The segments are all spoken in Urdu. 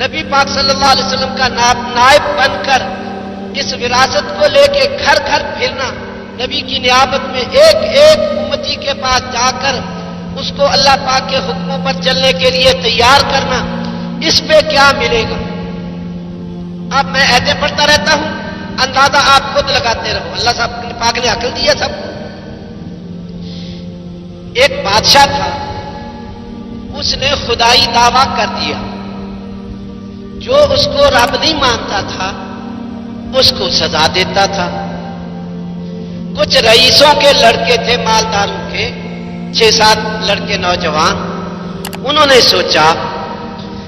نبی پاک صلی اللہ علیہ وسلم کا نائب بن کر اس وراثت کو لے کے گھر گھر پھرنا، نبی کی نیابت میں ایک ایک امتی کے پاس جا کر اس کو اللہ پاک کے حکموں پر چلنے کے لیے تیار کرنا، اس پہ کیا ملے گا؟ اب میں ایسے پڑھتا رہتا ہوں، اندازہ آپ خود لگاتے رہو، اللہ صاحب پاک نے عقل دی ہے سب کو۔ ایک بادشاہ تھا، اس نے خدائی دعویٰ کر دیا، جو اس کو رب نہیں مانتا تھا اس کو سزا دیتا تھا۔ کچھ رئیسوں کے لڑکے تھے، مالداروں کے 6-7 لڑکے نوجوان، انہوں نے سوچا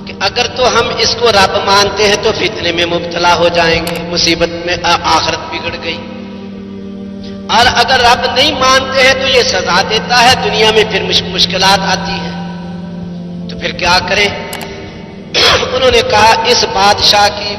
کہ اگر تو ہم اس کو رب مانتے ہیں تو فتنے میں مبتلا ہو جائیں گے، مصیبت میں آخرت بگڑ گئی، اور اگر رب نہیں مانتے ہیں تو یہ سزا دیتا ہے، دنیا میں پھر مشکلات آتی ہیں، تو پھر کیا کریں؟ انہوں نے کہا اس بادشاہ کی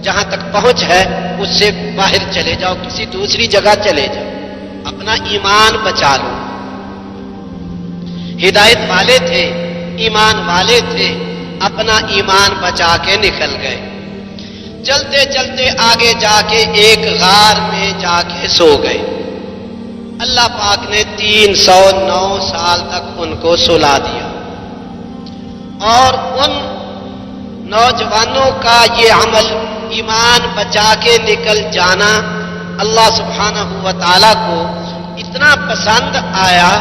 جہاں تک پہنچ ہے اس سے باہر چلے جاؤ، کسی دوسری جگہ چلے جاؤ، اپنا ایمان بچا لو۔ ہدایت والے تھے، ایمان والے تھے، اپنا ایمان بچا کے نکل گئے۔ چلتے چلتے آگے جا کے ایک غار میں جا کے سو گئے۔ اللہ پاک نے 309 سال تک ان کو سلا دیا، اور ان نوجوانوں کا یہ عمل، ایمان بچا کے نکل جانا، اللہ سبحانہ و تعالیٰ کو اتنا پسند آیا،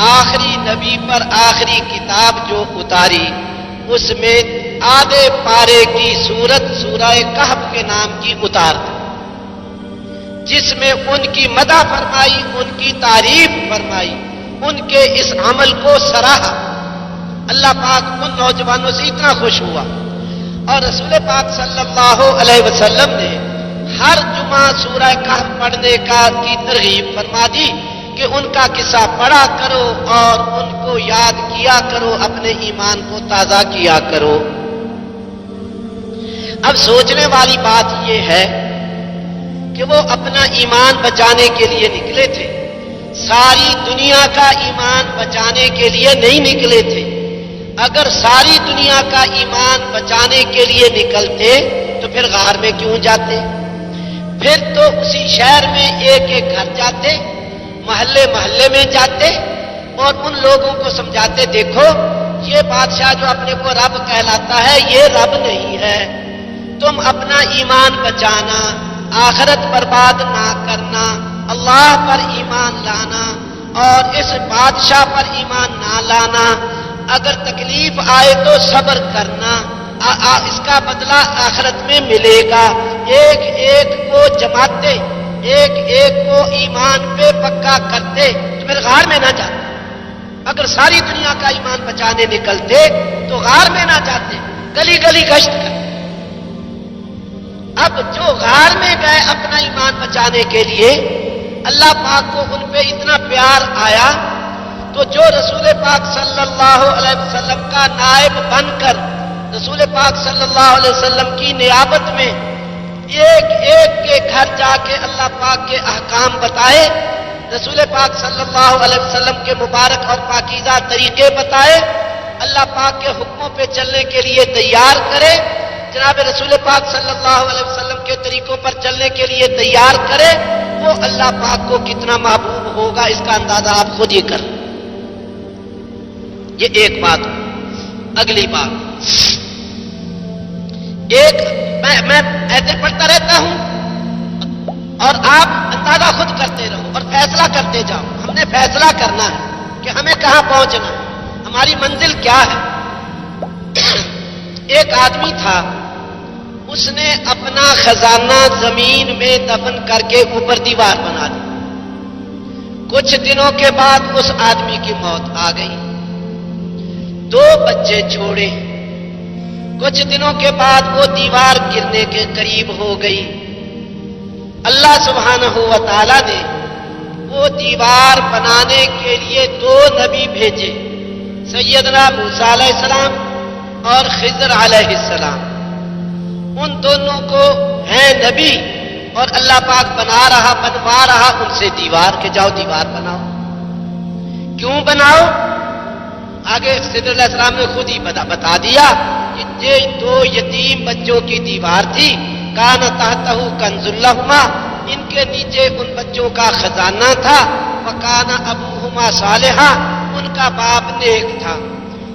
آخری نبی پر آخری کتاب جو اتاری اس میں آدھے پارے کی سورت سورہ کہف کے نام کی اتار دی، جس میں ان کی مدح فرمائی، ان کی تعریف فرمائی، ان کے اس عمل کو سراہا۔ اللہ پاک ان نوجوانوں سے اتنا خوش ہوا، اور رسول پاک صلی اللہ علیہ وسلم نے ہر جمعہ سورہ کہف پڑھنے کی ترغیب فرما دی کہ ان کا قصہ پڑھا کرو اور ان کو یاد کیا کرو، اپنے ایمان کو تازہ کیا کرو۔ اب سوچنے والی بات یہ ہے کہ وہ اپنا ایمان بچانے کے لیے نکلے تھے، ساری دنیا کا ایمان بچانے کے لیے نہیں نکلے تھے۔ اگر ساری دنیا کا ایمان بچانے کے لیے نکلتے تو پھر غار میں کیوں جاتے؟ پھر تو اسی شہر میں ایک ایک گھر جاتے، محلے محلے میں جاتے، اور ان لوگوں کو سمجھاتے، دیکھو یہ بادشاہ جو اپنے کو رب کہلاتا ہے یہ رب نہیں ہے، تم اپنا ایمان بچانا، آخرت برباد نہ کرنا، اللہ پر ایمان لانا اور اس بادشاہ پر ایمان نہ لانا، اگر تکلیف آئے تو صبر کرنا، اس کا بدلہ آخرت میں ملے گا۔ ایک ایک کو جماتے، ایک ایک کو ایمان پہ پکا کرتے تو پھر غار میں نہ جاتے۔ اگر ساری دنیا کا ایمان بچانے نکلتے تو غار میں نہ جاتے، گلی گلی گشت کرتے۔ اب جو غار میں گئے اپنا ایمان بچانے کے لیے، اللہ پاک کو ان پہ اتنا پیار آیا، تو جو رسول پاک صلی اللہ علیہ وسلم کا نائب بن کر رسول پاک صلی اللہ علیہ وسلم کی نیابت میں ایک ایک کے گھر جا کے اللہ پاک کے احکام بتائے، رسول پاک صلی اللہ علیہ وسلم کے مبارک اور پاکیزہ طریقے بتائے، اللہ پاک کے حکموں پہ چلنے کے لیے تیار کرے، جناب رسول پاک صلی اللہ علیہ وسلم کے طریقوں پر چلنے کے لیے تیار کرے، وہ اللہ پاک کو کتنا محبوب ہوگا اس کا اندازہ آپ خود ہی کر۔ یہ ایک بات۔ اگلی بات، میں ایسے پڑھتا رہتا ہوں اور آپ اندازہ خود کرتے رہو اور فیصلہ کرتے جاؤ۔ ہم نے فیصلہ کرنا ہے کہ ہمیں کہاں پہنچنا ہے، ہماری منزل کیا ہے۔ ایک آدمی تھا، اس نے اپنا خزانہ زمین میں دفن کر کے اوپر دیوار بنا دی۔ کچھ دنوں کے بعد اس آدمی کی موت آ گئی، 2 بچے چھوڑے۔ کچھ دنوں کے بعد وہ دیوار گرنے کے قریب ہو گئی۔ اللہ سبحانہ و تعالی نے وہ دیوار بنانے کے لیے 2 نبی بھیجے، سیدنا موسیٰ علیہ السلام اور خضر علیہ السلام۔ ان دونوں کو ہیں نبی، اور اللہ پاک بنوا رہا ان سے دیوار، کہ جاؤ دیوار بناؤ۔ کیوں بناؤ؟ آگے خضر علیہ السلام نے خود ہی بتا دیا کہ یہ دو یتیم بچوں کی دیوار تھی، کان تحتہ کنز لہما، ان کے نیچے ان بچوں کا خزانہ تھا، وکان ابوہما صالحا، ان کا باپ نیک تھا۔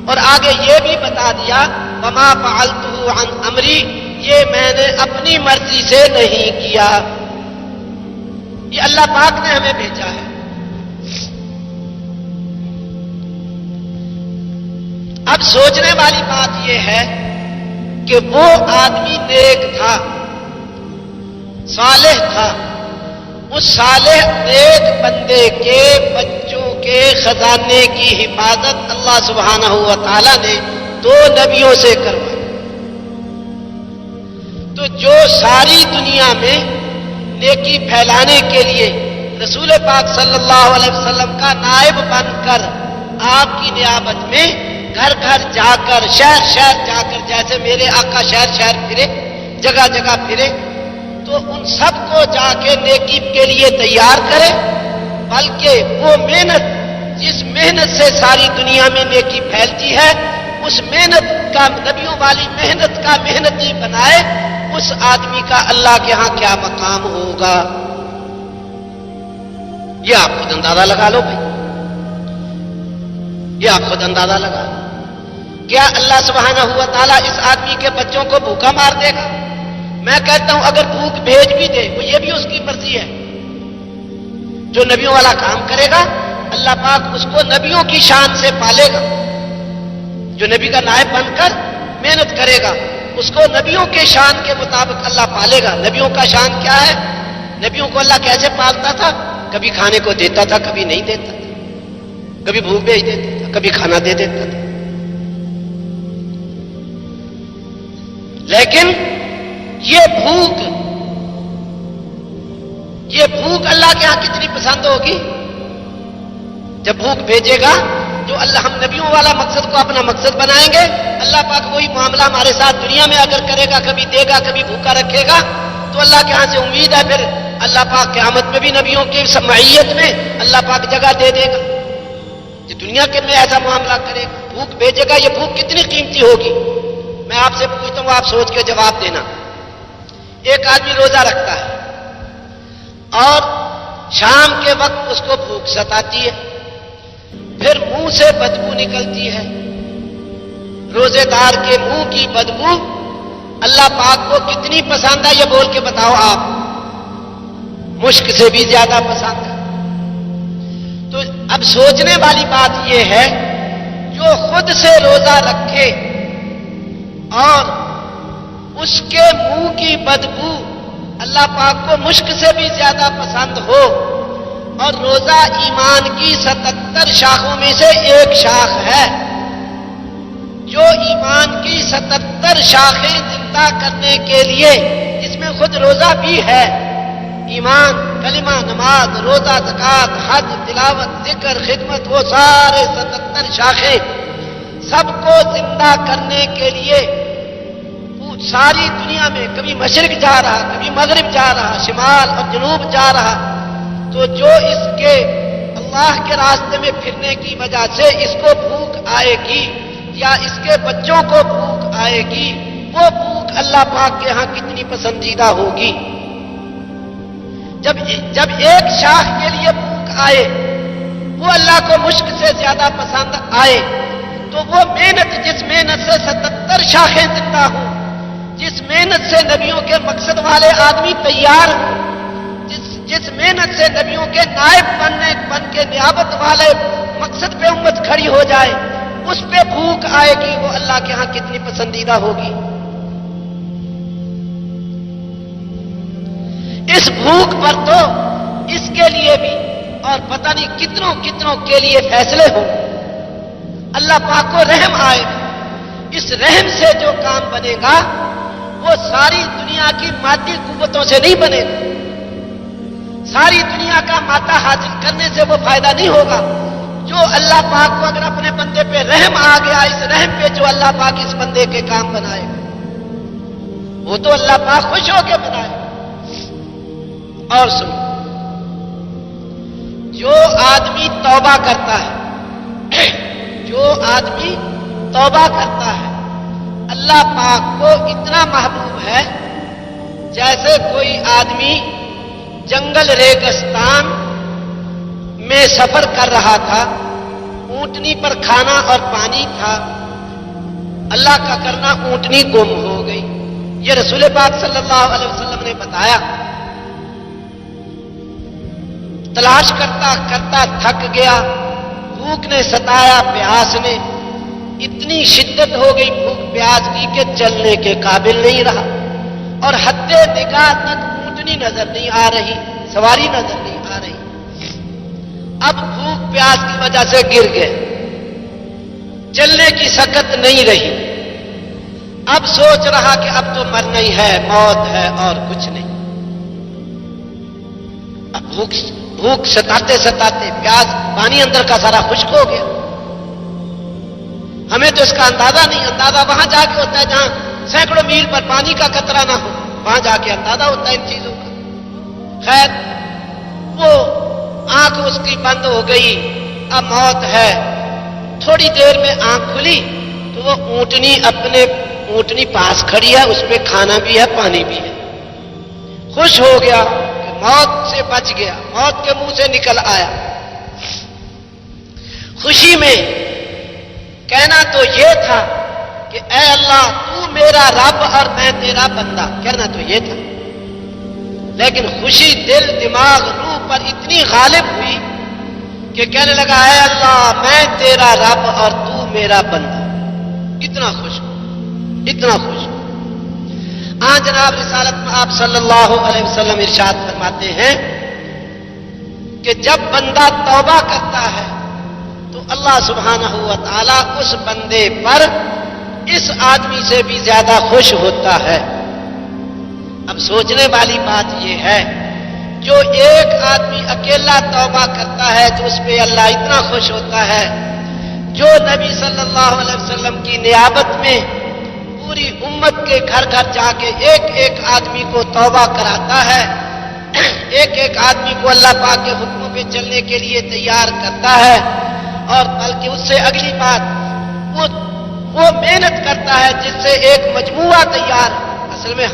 اور آگے یہ بھی بتا دیا وما فعلتہ عن امری، یہ میں نے اپنی مرضی سے نہیں کیا، یہ اللہ پاک نے ہمیں بھیجا ہے۔ اب سوچنے والی بات یہ ہے کہ وہ آدمی نیک تھا، صالح تھا، اس صالح نیک بندے کے بچوں کے خزانے کی حفاظت اللہ سبحانہ و تعالی نے دو نبیوں سے کروائی۔ تو جو ساری دنیا میں نیکی پھیلانے کے لیے رسول پاک صلی اللہ علیہ وسلم کا نائب بن کر آپ کی نیابت میں گھر گھر جا کر شہر شہر جا کر، جیسے میرے آقا شہر شہر پھرے، جگہ جگہ پھرے، تو ان سب کو جا کے نیکی کے لیے تیار کرے، بلکہ وہ محنت جس محنت سے ساری دنیا میں نیکی پھیلتی ہے، اس محنت کا، نبیوں والی محنت کا محنتی بنائے، اس آدمی کا اللہ کے ہاں کیا مقام ہوگا، یہ آپ خود اندازہ لگا لو بھائی، یہ آپ خود اندازہ لگا لو۔ کیا اللہ سبحانہ ہوا تعالیٰ اس آدمی کے بچوں کو بھوکا مار دے گا؟ میں کہتا ہوں اگر بھوک بھیج بھی دے، وہ یہ بھی اس کی مرضی ہے۔ جو نبیوں والا کام کرے گا اللہ پاک اس کو نبیوں کی شان سے پالے گا، جو نبی کا نائب بن کر محنت کرے گا اس کو نبیوں کے شان کے مطابق اللہ پالے گا۔ نبیوں کا شان کیا ہے؟ نبیوں کو اللہ کیسے پالتا تھا؟ کبھی کھانے کو دیتا تھا، کبھی نہیں دیتا تھا، کبھی بھوک بھیج دیتا تھا، کبھی کھانا دے دیتا تھا۔ لیکن یہ بھوک اللہ کے ہاں کتنی پسند ہوگی؟ جب بھوک بھیجے گا، جو اللہ، ہم نبیوں والا مقصد کو اپنا مقصد بنائیں گے، اللہ پاک وہی معاملہ ہمارے ساتھ دنیا میں اگر کرے گا، کبھی دے گا، کبھی بھوکا رکھے گا، تو اللہ کے ہاں سے امید ہے پھر اللہ پاک قیامت میں بھی نبیوں کی معیت میں اللہ پاک جگہ دے دے گا۔ جو دنیا کے میں ایسا معاملہ کرے گا، بھوک بھیجے گا، یہ بھوک کتنی قیمتی ہوگی؟ میں آپ سے پوچھتا ہوں، آپ سوچ کے جواب دینا۔ ایک آدمی روزہ رکھتا ہے اور شام کے وقت اس کو بھوک ستاتی ہے، پھر منہ سے بدبو نکلتی ہے۔ روزے دار کے منہ کی بدبو اللہ پاک کو کتنی پسند ہے؟ یہ بول کے بتاؤ آپ۔ مشک سے بھی زیادہ پسند ہے۔ تو اب سوچنے والی بات یہ ہے، جو خود سے روزہ رکھے اور اس کے منہ کی بدبو اللہ پاک کو مشک سے بھی زیادہ پسند ہو، اور روزہ ایمان کی 77 شاخوں میں سے ایک شاخ ہے، جو ایمان کی 77 شاخیں زندہ کرنے کے لیے، جس میں خود روزہ بھی ہے، ایمان، کلمہ، نماز، روزہ، زکوٰۃ، حج، تلاوت، ذکر، خدمت، وہ سارے 77 شاخیں سب کو زندہ کرنے کے لیے ساری دنیا میں کبھی مشرق جا رہا، کبھی مغرب جا رہا، شمال اور جنوب جا رہا، تو جو اس کے اللہ کے راستے میں پھرنے کی وجہ سے اس کو بھوک آئے گی یا اس کے بچوں کو بھوک آئے گی، وہ بھوک اللہ پاک کے ہاں کتنی پسندیدہ ہوگی۔ جب ایک شاخ کے لیے بھوک آئے، وہ اللہ کو مشک سے زیادہ پسند آئے، تو وہ محنت، جس محنت سے 77 شاخیں زندہ ہوں، جس محنت سے نبیوں کے مقصد والے آدمی تیار ہوں، جس محنت سے نبیوں کے نائب بن کے نیابت والے مقصد پہ امت کھڑی ہو جائے، اس پہ بھوک آئے گی، وہ اللہ کے ہاں کتنی پسندیدہ ہوگی۔ اس بھوک پر تو اس کے لیے بھی اور پتہ نہیں کتنوں کے لیے فیصلے ہوں، اللہ پاک کو رحم آئے گا۔ اس رحم سے جو کام بنے گا وہ ساری دنیا کی مادی قوتوں سے نہیں بنے گا، ساری دنیا کا مادہ حاصل کرنے سے وہ فائدہ نہیں ہوگا۔ جو اللہ پاک کو اگر اپنے بندے پہ رحم آ گیا، اس رحم پہ جو اللہ پاک اس بندے کے کام بنائے گا، وہ تو اللہ پاک خوش ہو کے بنائے گا۔ اور سنو، جو آدمی توبہ کرتا ہے جو آدمی توبہ کرتا ہے اللہ پاک کو اتنا محبوب ہے جیسے کوئی آدمی جنگل ریگستان میں سفر کر رہا تھا، اونٹنی پر کھانا اور پانی تھا، اللہ کا کرنا اونٹنی گم ہو گئی۔ یہ رسول پاک صلی اللہ علیہ وسلم نے بتایا۔ تلاش کرتا کرتا تھک گیا، بھوک نے ستایا، پیاس نے اتنی شدت ہو گئی بھوک پیاس کی کہ چلنے کے قابل نہیں رہا، اور حد نگاہ تک اونٹنی نظر نہیں آ رہی، سواری نظر نہیں آ رہی۔ اب بھوک پیاس کی وجہ سے گر گئے، چلنے کی سکت نہیں رہی۔ اب سوچ رہا کہ اب تو مرنا ہی ہے، موت ہے اور کچھ نہیں۔ اب بھوک ستاتے ستاتے پیاس، پانی اندر کا سارا خشک ہو گیا۔ ہمیں تو اس کا اندازہ نہیں، اندازہ وہاں جا کے ہوتا ہے جہاں سینکڑوں میل پر پانی کا قطرہ نہ ہو، وہاں جا کے اندازہ ہوتا ہے ان چیزوں کا۔ خیر، وہ آنکھ اس کی بند ہو گئی، اب موت ہے۔ تھوڑی دیر میں آنکھ کھلی تو وہ اونٹنی پاس کھڑی ہے، اس پہ کھانا بھی ہے، پانی بھی ہے۔ خوش ہو گیا کہ موت سے بچ گیا، موت کے منہ سے نکل آیا۔ خوشی میں کہنا تو یہ تھا کہ اے اللہ تو میرا رب اور میں تیرا بندہ، کہنا تو یہ تھا، لیکن خوشی دل دماغ روح پر اتنی غالب ہوئی کہ کہنے لگا اے اللہ میں تیرا رب اور تو میرا بندہ۔ اتنا خوش، اتنا خوش۔ جناب رسالت میں آپ صلی اللہ علیہ وسلم ارشاد فرماتے ہیں کہ جب بندہ توبہ کرتا ہے تو اللہ سبحانہ و تعالی اس بندے پر اس آدمی سے بھی زیادہ خوش ہوتا ہے۔ اب سوچنے والی بات یہ ہے، جو ایک آدمی اکیلا توبہ کرتا ہے تو اس پہ اللہ اتنا خوش ہوتا ہے، جو نبی صلی اللہ علیہ وسلم کی نیابت میں پوری امت کے گھر گھر جا کے ایک ایک آدمی کو توبہ کراتا ہے، ایک ایک آدمی کو اللہ پاک کے حکموں پہ چلنے کے لیے تیار کرتا ہے، اور بلکہ اس سے اگلی بات وہ محنت کرتا ہے جس سے ایک مجموعہ تیار۔ اصل میں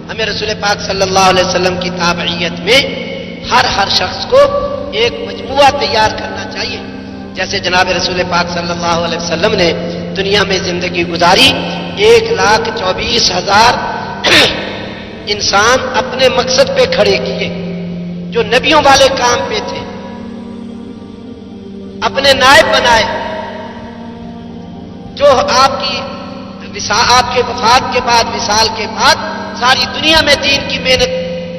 ہمیں رسول پاک صلی اللہ علیہ وسلم کی تابعیت میں ہر شخص کو ایک مجموعہ تیار کرنا چاہیے۔ جیسے جناب رسول پاک صلی اللہ علیہ وسلم نے دنیا میں زندگی گزاری، 1,24,000 انسان اپنے مقصد پہ کھڑے کیے، جو نبیوں والے کام پہ تھے، اپنے نائب بنائے، جو آپ کے وفات کے بعد، وصال کے بعد ساری دنیا میں دین کی محنت،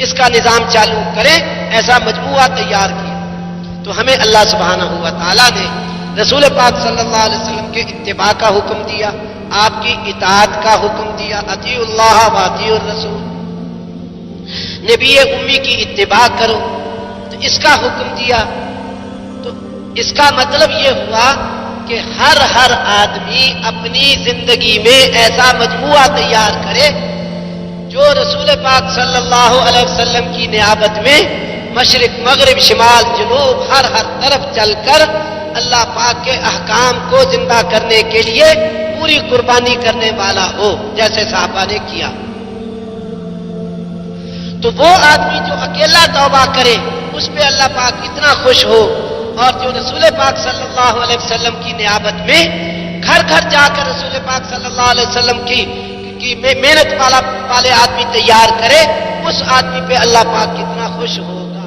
اس کا نظام چالو کریں، ایسا مجموعہ تیار کیا۔ تو ہمیں اللہ سبحانہ و تعالیٰ نے رسول پاک صلی اللہ علیہ وسلم کے اتباع کا حکم دیا، آپ کی اطاعت کا حکم دیا، اطیعوا اللہ و اطیعوا الرسول، نبی امی کی اتباع کرو، تو اس کا حکم دیا۔ تو اس کا مطلب یہ ہوا کہ ہر آدمی اپنی زندگی میں ایسا مجموعہ تیار کرے جو رسول پاک صلی اللہ علیہ وسلم کی نیابت میں مشرق مغرب شمال جنوب ہر طرف چل کر اللہ پاک کے احکام کو زندہ کرنے کے لیے پوری قربانی کرنے والا ہو، جیسے صحابہ نے کیا۔ تو وہ آدمی جو اکیلا توبہ کرے اس پہ اللہ پاک اتنا خوش ہو، اور جو رسول پاک صلی اللہ علیہ وسلم کی نیابت میں گھر گھر جا کر رسول پاک صلی اللہ علیہ وسلم کی محنت والے آدمی تیار کرے، اس آدمی پہ اللہ پاک کتنا خوش ہوگا۔